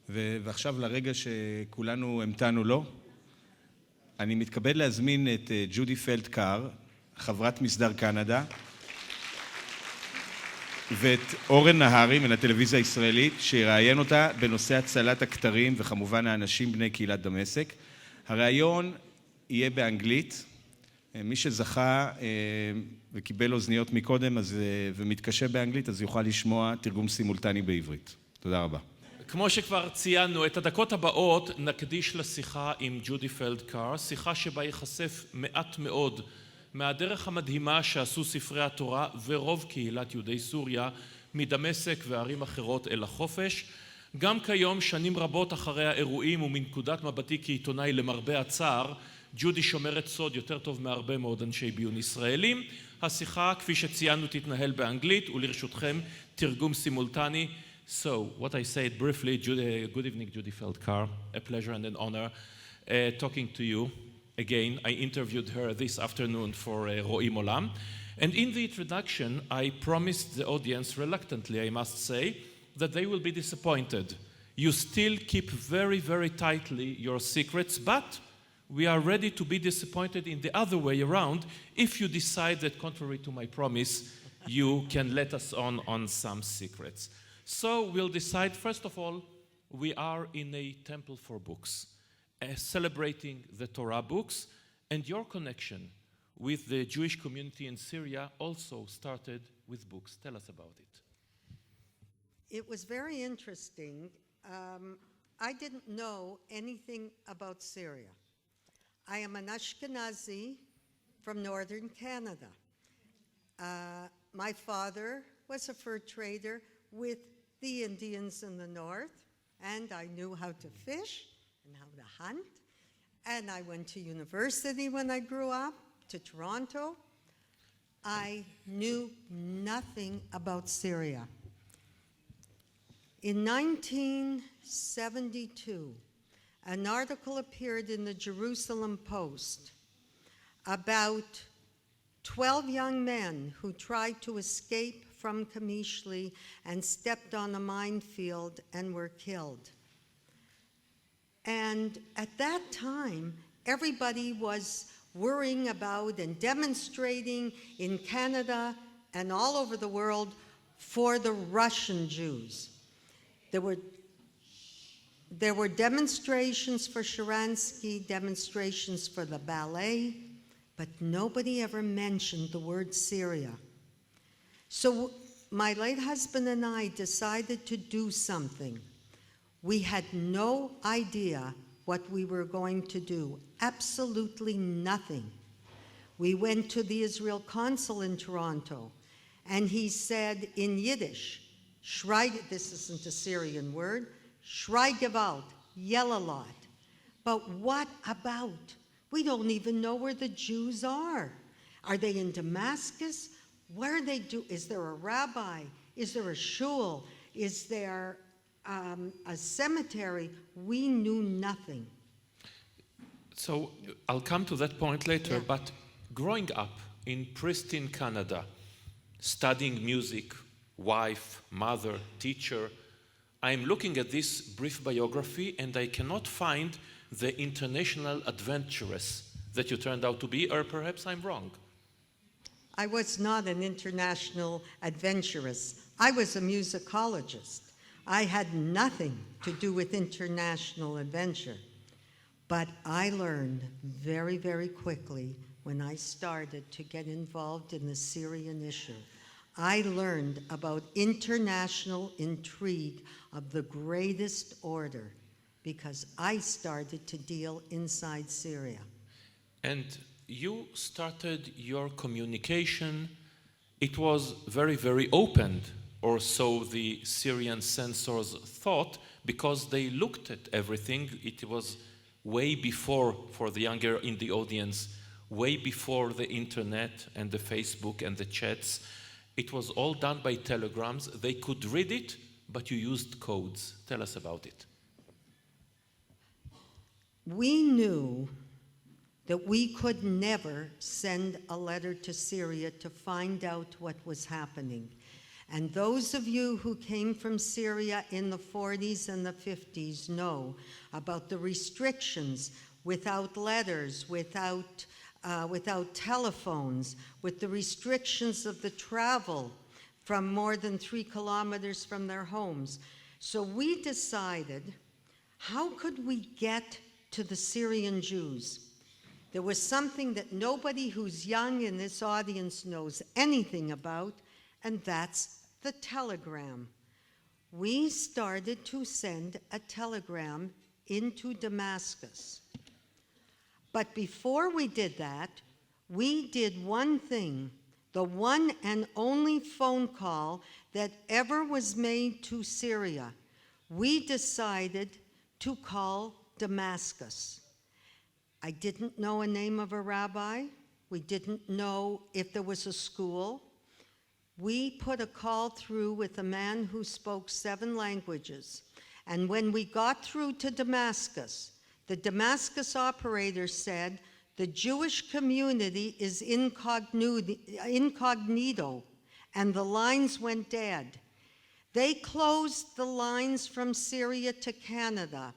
ועכשיו לרגע שכולנו המתנו לו, אני מתכבד להזמין את ג'ודי פלדקר, חברת מסדר קנדה, ואת אורן נהרי מן הטלוויזיה הישראלית, שיראיין אותה בנושא הצלת הכתרים וכמובן האנשים בני קהילת דמשק. הראיון יהיה באנגלית. מי שזכה וקיבל אוזניות מקודם ומתקשה באנגלית, אז יוכל לשמוע תרגום סימולטני בעברית. תודה רבה. כמו שכבר ציינו, את הדקות הבאות נקדיש לשיחה עם ג'ודי פלדקר, שיחה שבה ייחשף מעט מאוד מהדרך המדהימה שעשו ספרי התורה ורוב קהילת יהודי סוריה מדמשק וערים אחרות אל החופש. גם כיום, שנים רבות אחרי האירועים ומנקודת מבטי כעיתונאי למרבה הצער, ג'ודי שומרת סוד יותר טוב מהרבה מאוד אנשי ביון ישראלים. השיחה, כפי שציינו, תתנהל באנגלית, ולרשותכם תרגום סימולטני. So, what I said briefly, good evening, Judy Feldkar. A pleasure and an honor talking to you again. I interviewed her this afternoon for Ro'im Olam. And in the introduction, I promised the audience, reluctantly I must say, that they will be disappointed. You still keep very, very tightly your secrets, but we are ready to be disappointed in the other way around if you decide that, contrary to my promise, you can let us on some secrets. So we'll decide, first of all, we are in a temple for books, celebrating the Torah books, and your connection with the Jewish community in Syria also started with books. Tell us about it. It was very interesting. I didn't know anything about Syria. I am an Ashkenazi from northern Canada. My father was a fur trader with the Indians in the north, and I knew how to fish and how to hunt. And I went to university when I grew up, to Toronto. I knew nothing about Syria. In 1972, an article appeared in the Jerusalem Post about 12 young men who tried to escape from Kamishli and stepped on a minefield and were killed. And at that time, everybody was worrying about and demonstrating in Canada and all over the world for the Russian Jews. There were demonstrations for Sharansky, demonstrations for the ballet, but nobody ever mentioned the word Syria. So my late husband and I decided to do something. We had no idea what we were going to do, absolutely nothing. We went to the Israel consul in Toronto, and he said in Yiddish, this isn't a Syrian word, Schrei Gewalt, yell a lot. But what about? We don't even know where the Jews are. Are they in Damascus? What are they doing? Is there a rabbi? Is there a shul? Is there a cemetery? We knew nothing. So I'll come to that point later, Yeah. but growing up in pristine Canada, studying music, wife, mother, teacher, I'm looking at this brief biography and I cannot find the international adventuress that you turned out to be, or perhaps I'm wrong. I was not an international adventuress. I was a musicologist. I had nothing to do with international adventure. But I learned very, very quickly when I started to get involved in the Syrian issue. I learned about international intrigue of the greatest order because I started to deal inside Syria. And you started your communication, it was very, very open, or so the Syrian censors thought, because they looked at everything. It was way before, for the younger in the audience, way before the internet and the Facebook and the chats. It was all done by telegrams. They could read it, but you used codes. Tell us about it. We knew that we could never send a letter to Syria to find out what was happening. And those of you who came from Syria in the 40s and the 50s know about the restrictions without letters, without telephones, with the restrictions of the travel from more than 3 kilometers from their homes. So we decided, how could we get to the Syrian Jews? There was something that nobody who's young in this audience knows anything about, and that's the telegram. We started to send a telegram into Damascus. But before we did that, we did one thing, the one and only phone call that ever was made to Syria. We decided to call Damascus. I didn't know a name of a rabbi. We didn't know if there was a school. We put a call through with a man who spoke 7 languages. And when we got through to Damascus, the Damascus operator said, the Jewish community is incognito, and the lines went dead. They closed the lines from Syria to Canada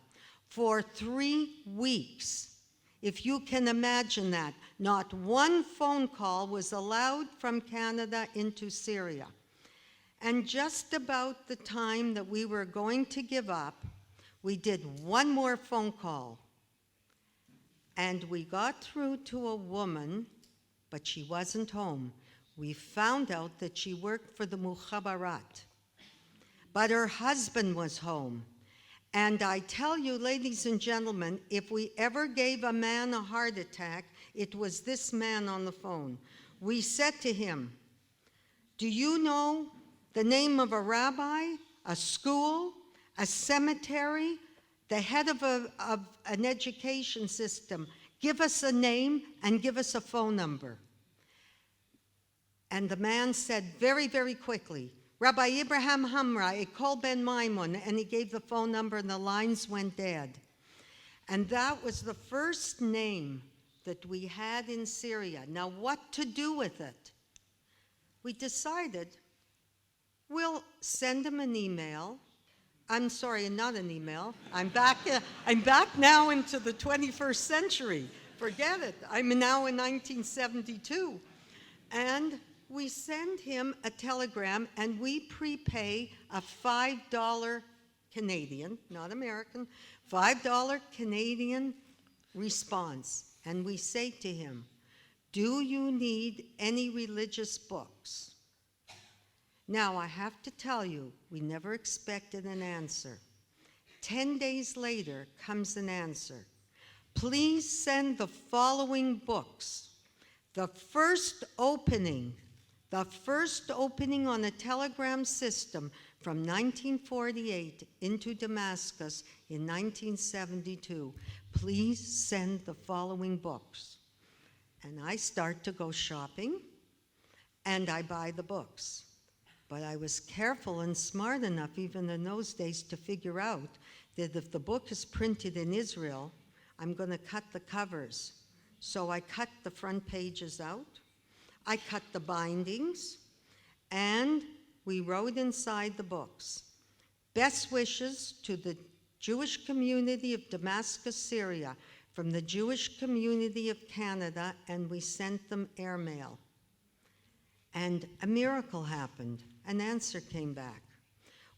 for 3 weeks. If you can imagine that, not one phone call was allowed from Canada into Syria. And just about the time that we were going to give up, we did one more phone call. And we got through to a woman, but she wasn't home. We found out that she worked for the Mukhabarat. But her husband was home. And I tell you, ladies and gentlemen, if we ever gave a man a heart attack, it was this man on the phone. We said to him, do you know the name of a rabbi, a school, a cemetery, the head of an education system? Give us a name and give us a phone number. And the man said very, very quickly, Rabbi Abraham Hamra, Ekol Ben Maimon, and he gave the phone number and the lines went dead. And that was the first name that we had in Syria. Now, what to do with it? We decided we'll send him an email. I'm sorry, not an email. I'm back now into the 21st century. Forget it. I'm now in 1972. And we send him a telegram, and we prepay a $5 Canadian, not American, $5 Canadian response. And we say to him, do you need any religious books? Now, I have to tell you, we never expected an answer. 10 days later comes an answer. Please send the following books. The first opening on a telegram system from 1948 into Damascus in 1972. Please send the following books. And I start to go shopping, and I buy the books. But I was careful and smart enough, even in those days, to figure out that if the book is printed in Israel, I'm going to cut the covers. So I cut the front pages out, I cut the bindings, and we wrote inside the books, best wishes to the Jewish community of Damascus, Syria, from the Jewish community of Canada, and we sent them airmail. And a miracle happened. An answer came back.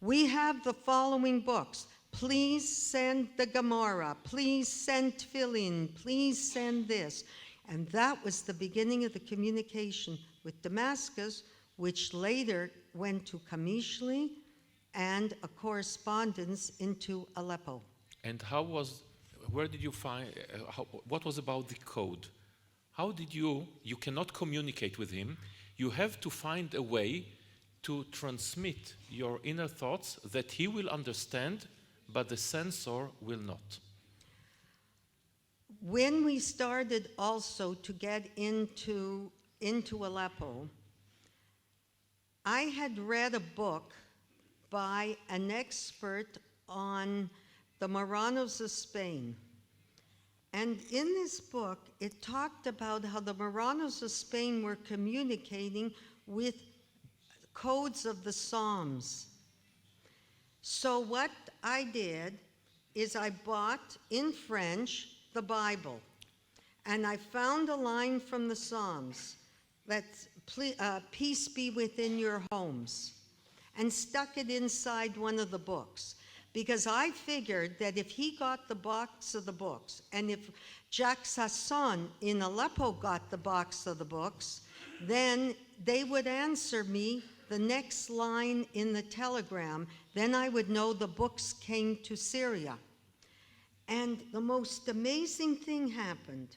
We have the following books. Please send the Gemara. Please send Tefillin. Please send this. And that was the beginning of the communication with Damascus, which later went to Kamishli and a correspondence into Aleppo. And where did you find, what was about the code? How did you cannot communicate with him. You have to find a way to transmit your inner thoughts that he will understand, but the censor will not. When we started also to get into Aleppo, I had read a book by an expert on the Marranos of Spain. And in this book, it talked about how the Marranos of Spain were communicating with codes of the Psalms. So what I did is I bought in French the Bible, and I found a line from the Psalms that's peace be within your homes, and stuck it inside one of the books, because I figured that if he got the box of the books, and if Jacques Sasson in Aleppo got the box of the books, then they would answer me the next line in the telegram. Then I would know the books came to Syria. And the most amazing thing happened.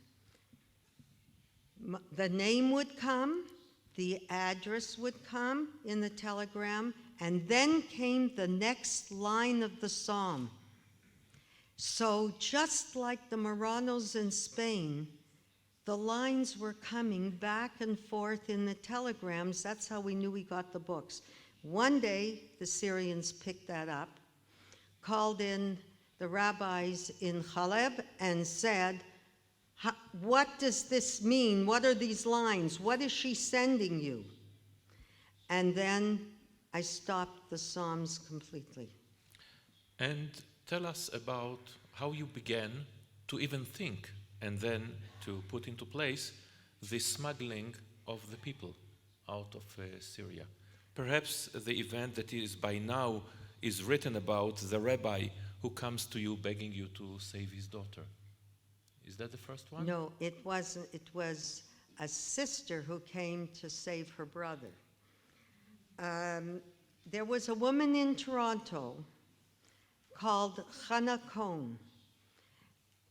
The name would come, the address would come in the telegram, and then came the next line of the psalm. So just like the Marranos in Spain, the lines were coming back and forth in the telegrams. That's how we knew we got the books. One day, the Syrians picked that up, called in the rabbis in Khaleb and said, what does this mean? What are these lines? What is she sending you? And then I stopped the Psalms completely. And tell us about how you began to even think and then to put into place the smuggling of the people out of Syria. Perhaps the event that is by now is written about, the rabbi who comes to you begging you to save his daughter. Is that the first one? No, it wasn't. It was a sister who came to save her brother. There was a woman in Toronto called Hannah Cohn,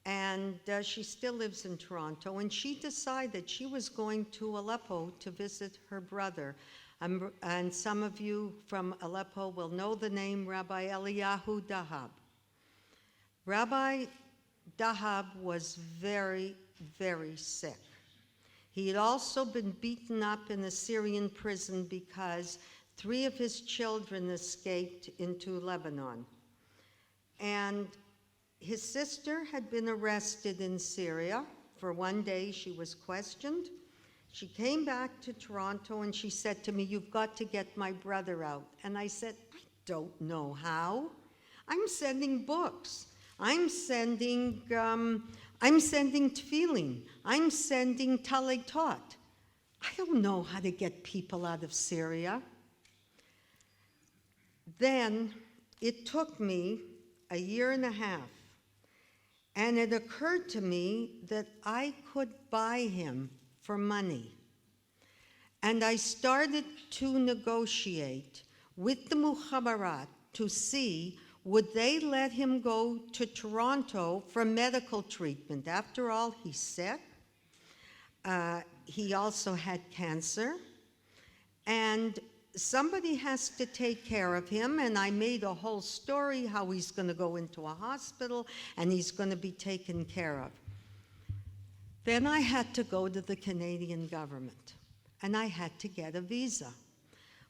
and she still lives in Toronto, and she decided she was going to Aleppo to visit her brother. And some of you from Aleppo will know the name Rabbi Eliyahu Dahab. Rabbi Dahab was very, very sick. He had also been beaten up in a Syrian prison because 3 of his children escaped into Lebanon. And his sister had been arrested in Syria. For one day she was questioned. She came back to Toronto and she said to me, "You've got to get my brother out." And I said, "I don't know how. I'm sending books. I'm sending tefillin. I'm sending talei tot. I don't know how to get people out of Syria." Then it took me a year and a half, and it occurred to me that I could buy him for money. And I started to negotiate with the Mukhabarat to see would they let him go to Toronto for medical treatment. After all, he's sick. He also had cancer. And somebody has to take care of him, and I made a whole story how he's going to go into a hospital and he's going to be taken care of. Then I had to go to the Canadian government, and I had to get a visa.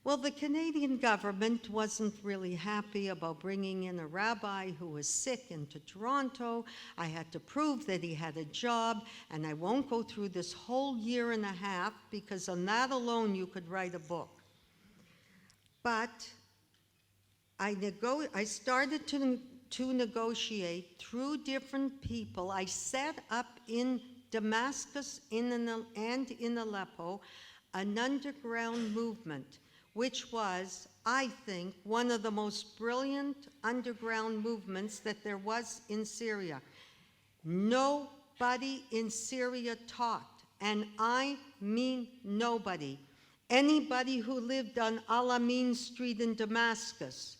Well, the Canadian government wasn't really happy about bringing in a rabbi who was sick into Toronto. I had to prove that he had a job, and I won't go through this whole year and a half because on that alone you could write a book. But I started to negotiate through different people. I set up in Damascus and in Aleppo an underground movement, which was, I think, one of the most brilliant underground movements that there was in Syria. Nobody in Syria taught, and I mean nobody. Anybody who lived on Al-Amin Street in Damascus,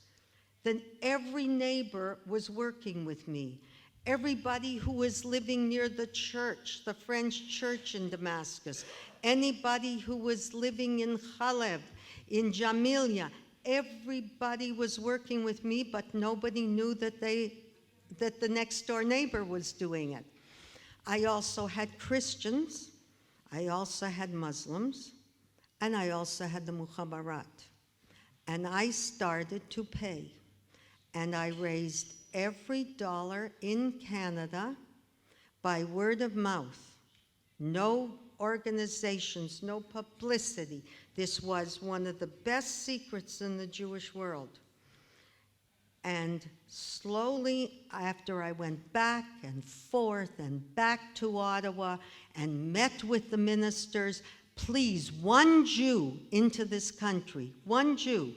then every neighbor was working with me. Everybody who was living near the church, the French church in Damascus, anybody who was living in Khaleb, in Jamilia, everybody was working with me, but nobody knew that the next door neighbor was doing it. I also had Christians, I also had Muslims, and I also had the Mukhabarat. And I started to pay. And I raised every dollar in Canada by word of mouth. No organizations, no publicity. This was one of the best secrets in the Jewish world. And slowly, after I went back and forth and back to Ottawa and met with the ministers, please, one Jew into this country, one Jew.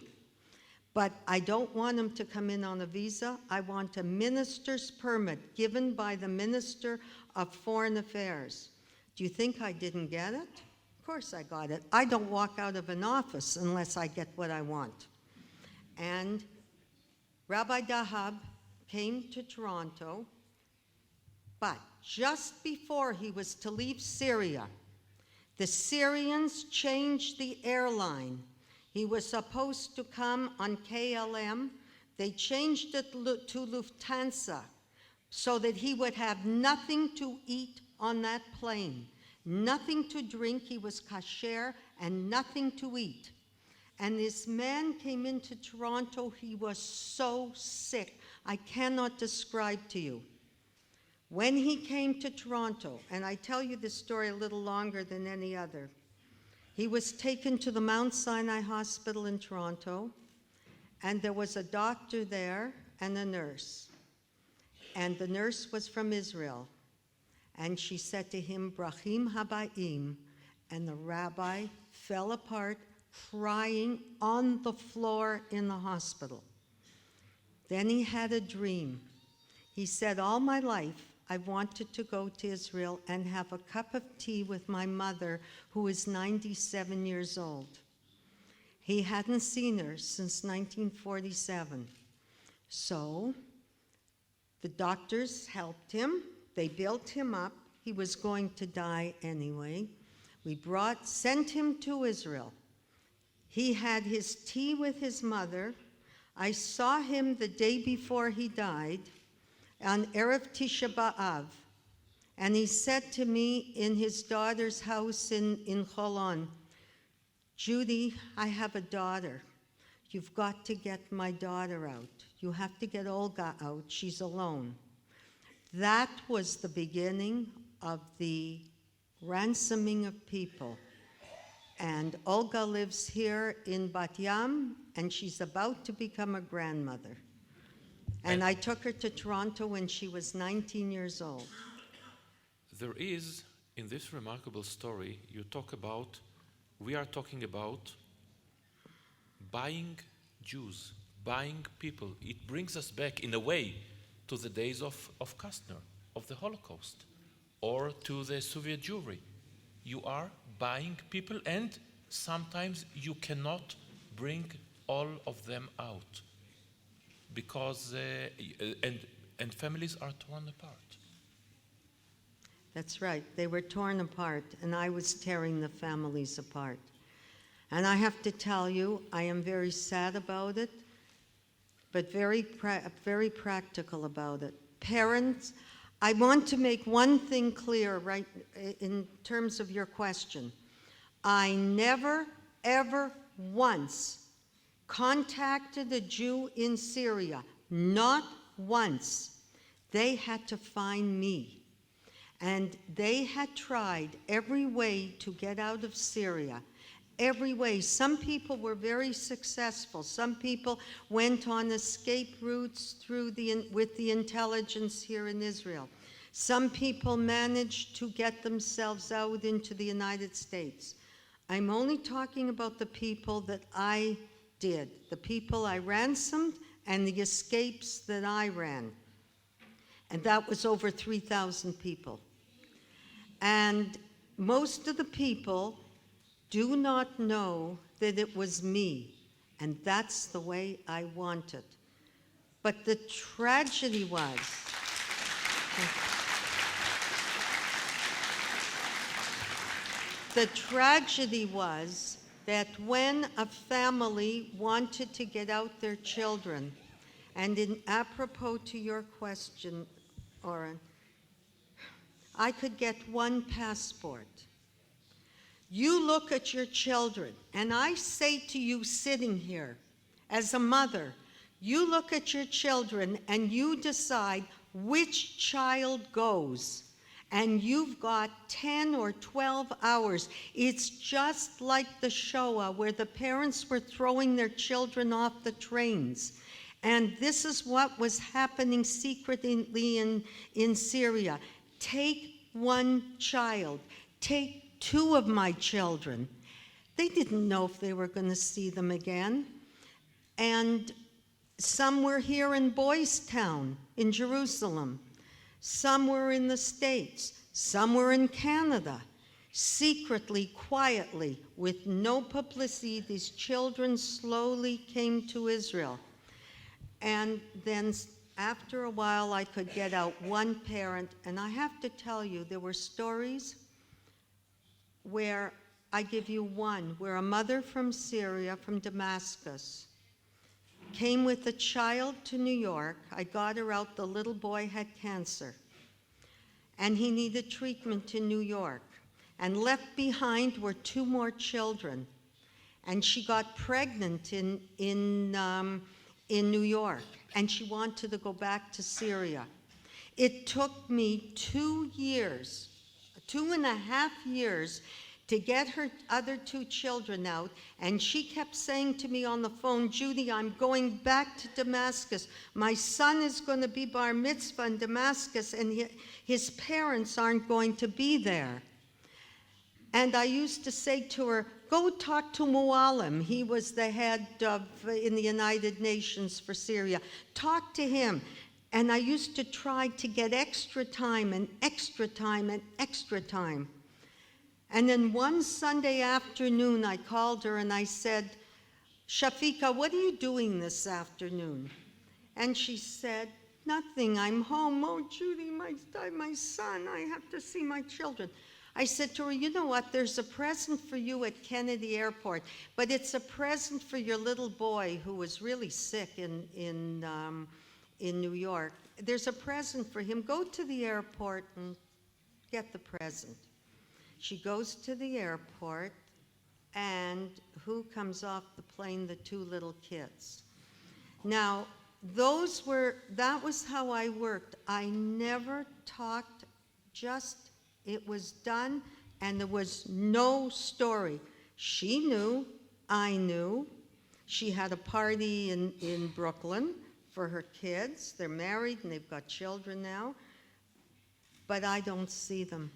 But I don't want him to come in on a visa. I want a minister's permit given by the Minister of Foreign Affairs. Do you think I didn't get it? Of course I got it. I don't walk out of an office unless I get what I want. And Rabbi Dahab came to Toronto, but just before he was to leave Syria, the Syrians changed the airline. He was supposed to come on KLM. They changed it to Lufthansa so that he would have nothing to eat on that plane, nothing to drink. He was kasher and nothing to eat. And this man came into Toronto. He was so sick. I cannot describe to you. When he came to Toronto, and I tell you this story a little longer than any other, he was taken to the Mount Sinai Hospital in Toronto, and there was a doctor there and a nurse. And the nurse was from Israel. And she said to him, Brachim Habayim, and the rabbi fell apart, crying on the floor in the hospital. Then he had a dream. He said, all my life, I wanted to go to Israel and have a cup of tea with my mother, who is 97 years old. He hadn't seen her since 1947. So the doctors helped him. They built him up. He was going to die anyway. We sent him to Israel. He had his tea with his mother. I saw him the day before he died, on Erev Tisha B'Av, and he said to me in his daughter's house in Cholon, Judy, I have a daughter. You've got to get my daughter out. You have to get Olga out. She's alone. That was the beginning of the ransoming of people. And Olga lives here in Bat Yam, and she's about to become a grandmother. And I took her to Toronto when she was 19 years old. There is, in this remarkable story, we are talking about buying Jews, buying people. It brings us back, in a way, to the days of Kastner, of the Holocaust, or to the Soviet Jewry. You are buying people, and sometimes you cannot bring all of them out, because and families are torn apart. That's right. They were torn apart, and I was tearing the families apart. And I have to tell you, I am very sad about it, but very practical about it. Parents, I want to make one thing clear right in terms of your question. I never, ever once contacted a Jew in Syria, not once. They had to find me. And they had tried every way to get out of Syria, every way. Some people were very successful. Some people went on escape routes with the intelligence here in Israel. Some people managed to get themselves out into the United States. I'm only talking about the people that I did, the people I ransomed, and the escapes that I ran. And that was over 3,000 people. And most of the people do not know that it was me, and that's the way I want it. But the tragedy was, that when a family wanted to get out their children, and apropos to your question, Oren, I could get one passport. You look at your children, and I say to you sitting here, as a mother, you look at your children and you decide which child goes. and you've got 10 or 12 hours. It's just like the Shoah, where the parents were throwing their children off the trains. And this is what was happening secretly in Syria. Take one child. Take 2 of my children. They didn't know if they were going to see them again. And some were here in Boys Town in Jerusalem. Some were in the States. Some were in Canada. Secretly, quietly, with no publicity, these children slowly came to Israel. And then after a while, I could get out one parent. And I have to tell you, there were stories where, I give you one, where a mother from Syria, from Damascus, came with a child to New York. I got her out. The little boy had cancer, and he needed treatment in New York. And left behind were 2 more children. And she got pregnant in New York, and she wanted to go back to Syria. It took me 2 years, 2.5 years, to get her other 2 children out, and she kept saying to me on the phone, Judy, I'm going back to Damascus. My son is going to be bar mitzvah in Damascus, and his parents aren't going to be there. And I used to say to her, go talk to Mualim. He was the head in the United Nations for Syria. Talk to him. And I used to try to get extra time and extra time and extra time. And then one Sunday afternoon, I called her and I said, Shafika, what are you doing this afternoon? And she said, nothing, I'm home. Oh, Judy, my son, I have to see my children. I said to her, you know what, there's a present for you at Kennedy Airport, but it's a present for your little boy who was really sick in New York. There's a present for him. Go to the airport and get the present. She goes to the airport, and who comes off the plane? The 2 little kids. Now, that was how I worked. I never talked, it was done, and there was no story. She knew, I knew. She had a party in Brooklyn for her kids. They're married and they've got children now. But I don't see them.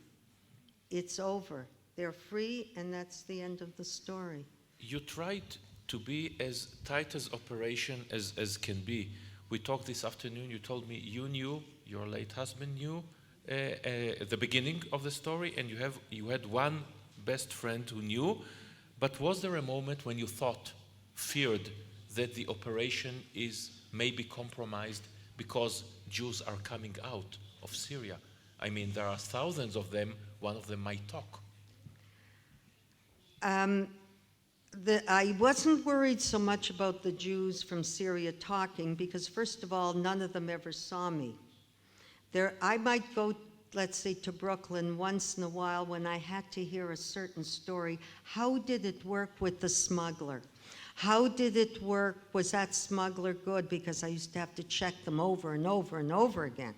It's over. They're free, and that's the end of the story. You tried to be as tight as operation as can be. We talked this afternoon. You told me you knew, your late husband knew, the beginning of the story, and you had one best friend who knew, but was there a moment when you feared that the operation is maybe compromised because Jews are coming out of Syria? I mean, there are thousands of them. One of them might talk. I wasn't worried so much about the Jews from Syria talking because, first of all, none of them ever saw me. I might go, let's say, to Brooklyn once in a while when I had to hear a certain story. How did it work with the smuggler? How did it work? Was that smuggler good? Because I used to have to check them over and over and over again.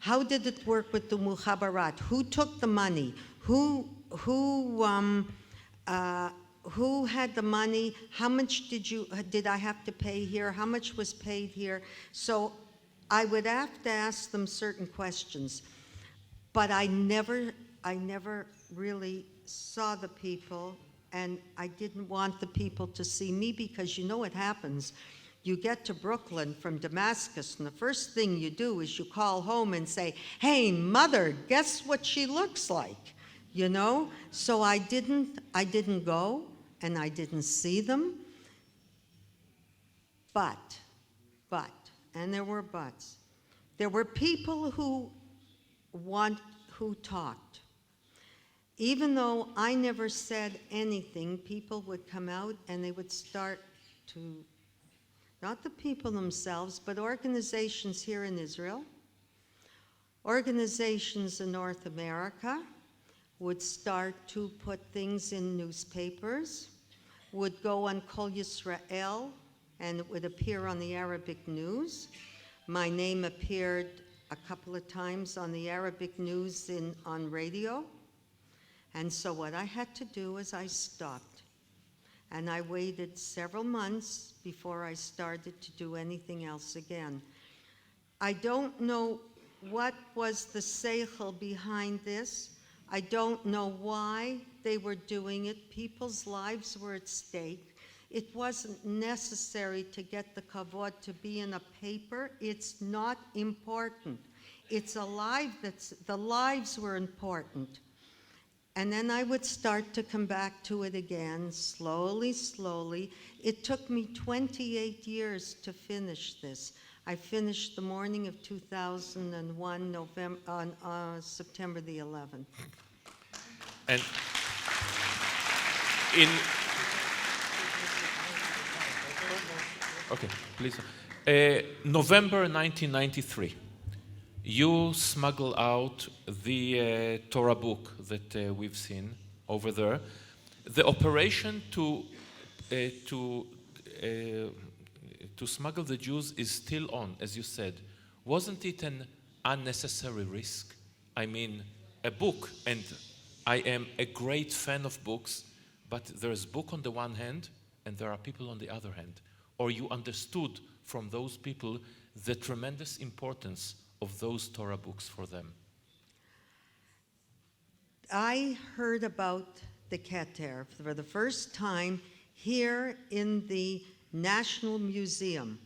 How did it work with the Mukhabarat? Who took the money? Who had the money? How much did I have to pay here? How much was paid here? So I would have to ask them certain questions, but I never really saw the people, and I didn't want the people to see me because you know what happens. You get to Brooklyn from Damascus, and the first thing you do is you call home and say, hey, mother, guess what she looks like, you know? So I didn't go, and I didn't see them, but, and there were buts. There were people who talked. Even though I never said anything, people would come out and they would start to, not the people themselves, but organizations here in Israel, organizations in North America would start to put things in newspapers, would go on Kol Yisrael, and it would appear on the Arabic news. My name appeared a couple of times on the Arabic news on radio. And so what I had to do is I stopped. And I waited several months before I started to do anything else again. I don't know what was the seichel behind this. I don't know why they were doing it. People's lives were at stake. It wasn't necessary to get the kavod to be in a paper. It's not important. It's alive. The lives were important. And then I would start to come back to it again, slowly, slowly. It took me 28 years to finish this. I finished the morning of 2001, on September the 11th. And in... Okay, please. November 1993. You smuggle out the Torah book that we've seen over there. The operation to smuggle the Jews is still on, as you said. Wasn't it an unnecessary risk? I mean, a book, and I am a great fan of books, but there's book on the one hand, and there are people on the other hand. Or you understood from those people the tremendous importance of those Torah books for them? I heard about the Keteri for the first time here in the National Museum.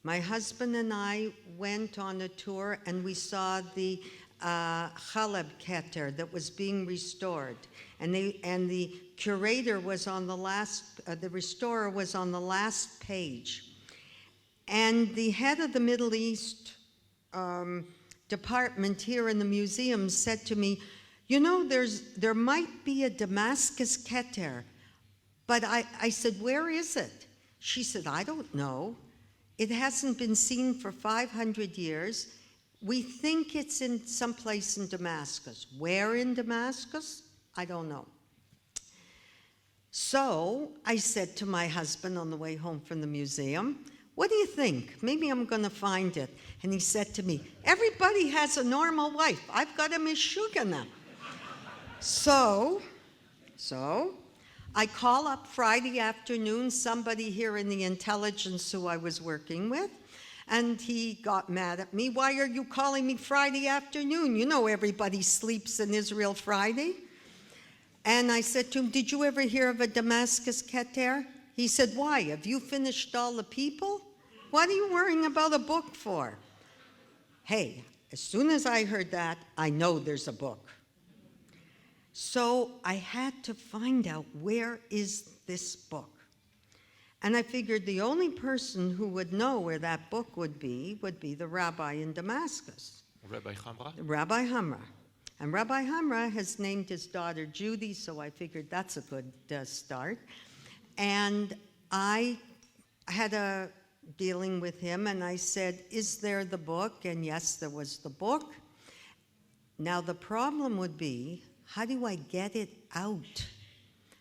My husband and I went on a tour and we saw the Chaleb Keteri that was being restored. And the curator was on the last, the restorer was on the last page. And the head of the Middle East department here in the museum said to me, you know, there might be a Damascus Keteri, but I said, where is it? She said, I don't know. It hasn't been seen for 500 years. We think it's in some place in Damascus. Where in Damascus? I don't know. So I said to my husband on the way home from the museum, what do you think? Maybe I'm going to find it. And he said to me, everybody has a normal wife. I've got a mishugana. So I call up Friday afternoon somebody here in the intelligence who I was working with, and he got mad at me. Why are you calling me Friday afternoon? You know everybody sleeps in Israel Friday. And I said to him, did you ever hear of a Damascus Keteri? He said, why? Have you finished all the people? What are you worrying about a book for? Hey, as soon as I heard that, I know there's a book. So I had to find out, where is this book? And I figured the only person who would know where that book would be the rabbi in Damascus. Rabbi Hamra? Rabbi Hamra. And Rabbi Hamra has named his daughter Jody, so I figured that's a good start. And I had a dealing with him, and I said, is there the book? And yes, there was the book. Now the problem would be, how do I get it out?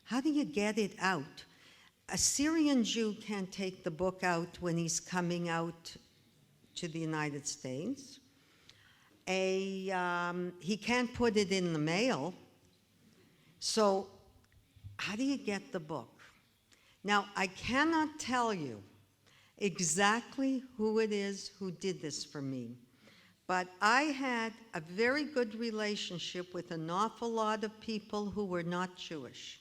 How do you get it out? A Syrian Jew can't take the book out when he's coming out to the United States. He can't put it in the mail. So how do you get the book? Now, I cannot tell you exactly who it is who did this for me, but I had a very good relationship with an awful lot of people who were not Jewish.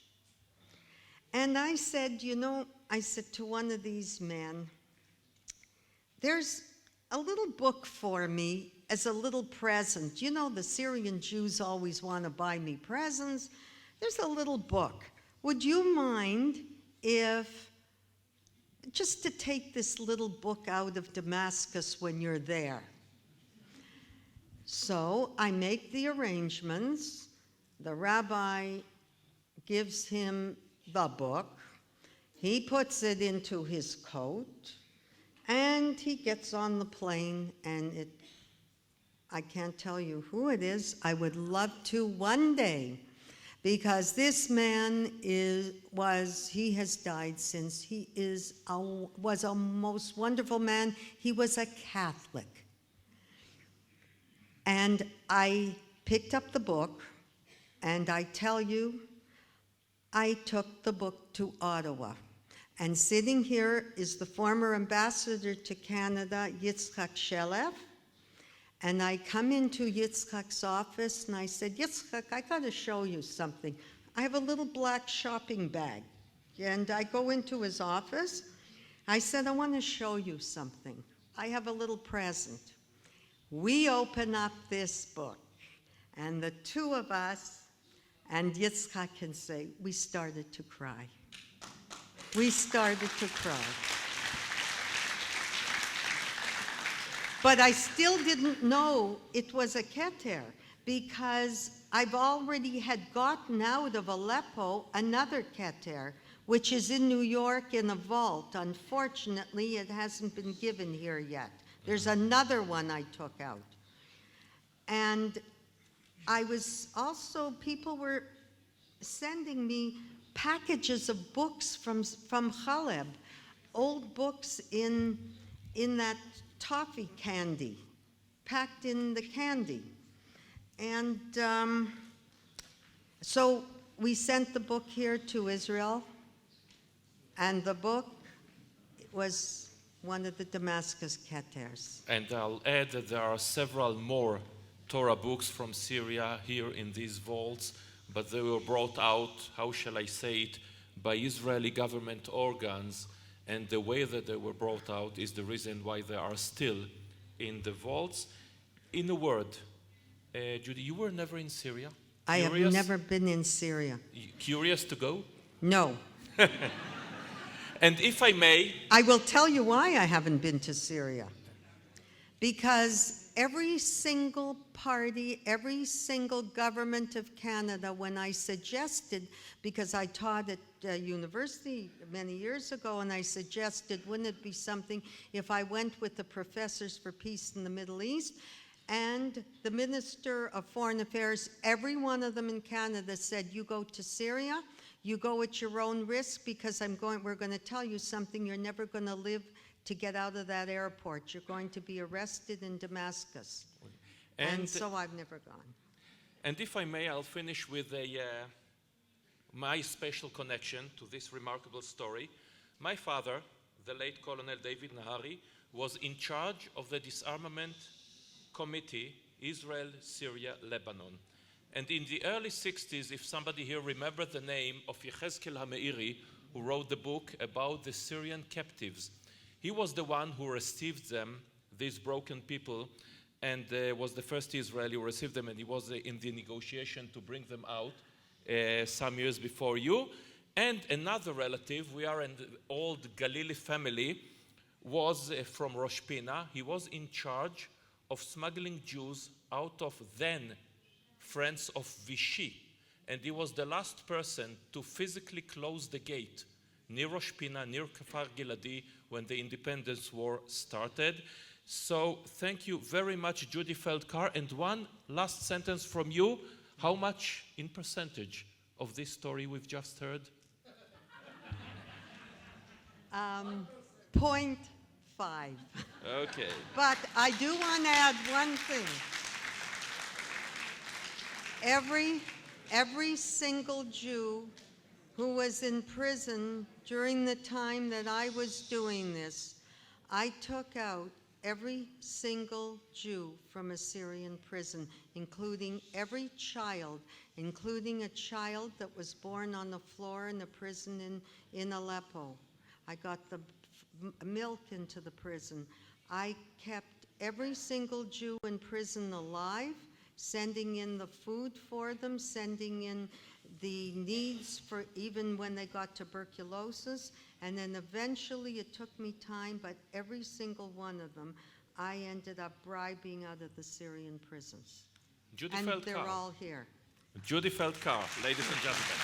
And I said, I said to one of these men, there's a little book for me as a little present. You know, the Syrian Jews always want to buy me presents. There's a little book. Would you mind if, just to take this little book out of Damascus when you're there? So I make the arrangements. The rabbi gives him the book. He puts it into his coat, and he gets on the plane, and I can't tell you who it is. I would love to one day, because this man he has died since. He was a most wonderful man. He was a Catholic. And I picked up the book, and I tell you, I took the book to Ottawa. And sitting here is the former ambassador to Canada, Yitzchak Shelev. And I come into Yitzchak's office, and I said, Yitzchak, I got to show you something. I have a little black shopping bag. And I go into his office. I said, I want to show you something. I have a little present. We open up this book, and the two of us, and Yitzchak can say, we started to cry. We started to cry. But I still didn't know it was a keter, because I've already had gotten out of Aleppo another keter, which is in New York in a vault. Unfortunately, it hasn't been given here yet. There's another one I took out. And I was also, people were sending me packages of books from Chaleb, old books in that toffee candy, packed in the candy. And so we sent the book here to Israel, and the book was one of the Damascus keters. And I'll add that there are several more Torah books from Syria here in these vaults, but they were brought out, how shall I say it, by Israeli government organs, and the way that they were brought out is the reason why they are still in the vaults. In a word, Judy, you were never in Syria? I have never been in Syria. Curious to go? No. And if I may... I will tell you why I haven't been to Syria. Because every single party, every single government of Canada, when I suggested, because I taught at university many years ago, and I suggested, wouldn't it be something if I went with the professors for peace in the Middle East? And the Minister of Foreign Affairs, every one of them in Canada said, you go to Syria, you go at your own risk, because we're going to tell you something, you're never going to live to get out of that airport. You're going to be arrested in Damascus. And so I've never gone. And if I may, I'll finish with my special connection to this remarkable story. My father, the late Colonel David Nehari, was in charge of the disarmament committee, Israel, Syria, Lebanon. And in the early 60s, if somebody here remembered the name of Yechezkel HaMeiri, who wrote the book about the Syrian captives, he was the one who received them, these broken people, and was the first Israeli who received them, and he was in the negotiation to bring them out some years before you. And another relative, we are an old Galilee family, was from Rosh Pina. He was in charge of smuggling Jews out of then friends of Vichy, and he was the last person to physically close the gate near Rosh Pina, near Kfar Giladi, when the independence war started. So thank you very much, Judy Feldkar. And one last sentence from you. How much in percentage of this story we've just heard? 0.5. Okay. But I do want to add one thing. Every single Jew who was in prison during the time that I was doing this, I took out every single Jew from a Syrian prison, including every child, including a child that was born on the floor in a prison in Aleppo. I got the milk into the prison. I kept every single Jew in prison alive, sending in the food for them, sending in the needs for even when they got tuberculosis. And then eventually it took me time, but every single one of them, I ended up bribing out of the Syrian prisons. Judy and Feldkar. They're all here. Judy Feldkar, ladies and gentlemen.